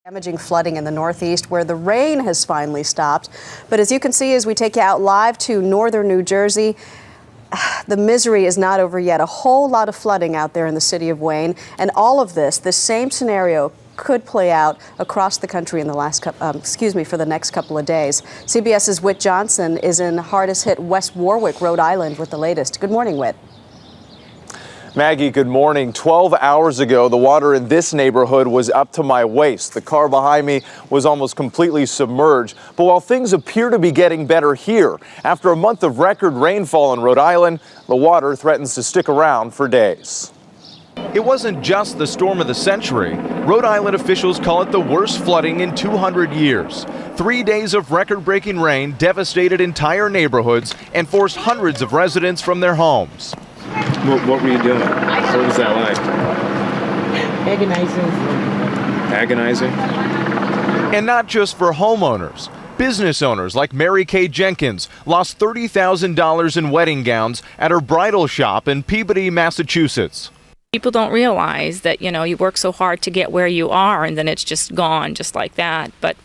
Damaging flooding in the Northeast where the rain has finally stopped. But as you can see, as we take you out live to northern New Jersey, the misery is not over yet. A whole lot of flooding out there in the city of Wayne. And all of this same scenario could play out across the country in the for the next couple of days. CBS's Whit Johnson is in hardest hit West Warwick, Rhode Island with the latest. Good morning, Whit. Maggie, good morning. 12 hours ago, the water in this neighborhood was up to my waist. The car behind me was almost completely submerged. But while things appear to be getting better here, after a month of record rainfall in Rhode Island, the water threatens to stick around for days. It wasn't just the storm of the century. Rhode Island officials call it the worst flooding in 200 years. 3 days of record-breaking rain devastated entire neighborhoods and forced hundreds of residents from their homes. What were you doing? What was that like? Agonizing. Agonizing? And not just for homeowners. Business owners like Mary Kay Jenkins lost $30,000 in wedding gowns at her bridal shop in Peabody, Massachusetts. People don't realize that, you work so hard to get where you are and then it's just gone just like that. But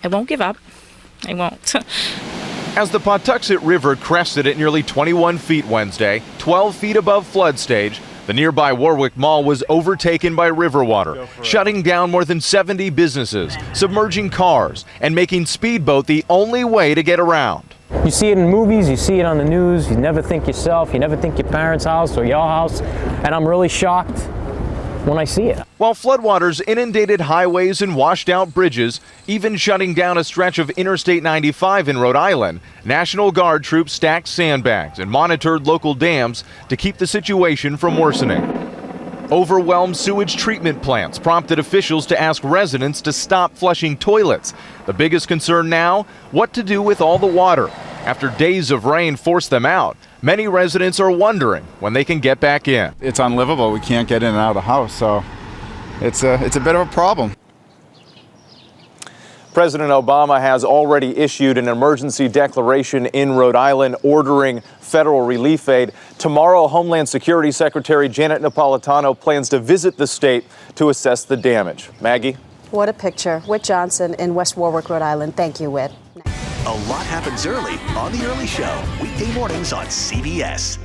I won't give up. I won't. As the Pawtuxet River crested at nearly 21 feet Wednesday, 12 feet above flood stage, the nearby Warwick Mall was overtaken by river water, shutting down more than 70 businesses, submerging cars, and making speedboat the only way to get around. You see it in movies, you see it on the news, you never think yourself, you never think your parents' house or your house, and I'm really shocked when I see it. While floodwaters inundated highways and washed out bridges, even shutting down a stretch of Interstate 95 in Rhode Island, National Guard troops stacked sandbags and monitored local dams to keep the situation from worsening. Overwhelmed sewage treatment plants prompted officials to ask residents to stop flushing toilets. The biggest concern now, what to do with all the water. After days of rain forced them out, many residents are wondering when they can get back in. It's unlivable. We can't get in and out of the house, so it's a bit of a problem. President Obama has already issued an emergency declaration in Rhode Island ordering federal relief aid. Tomorrow, Homeland Security Secretary Janet Napolitano plans to visit the state to assess the damage. Maggie? What a picture. Whit Johnson in West Warwick, Rhode Island. Thank you, Whit. A lot happens early on The Early Show, weekday mornings on CBS.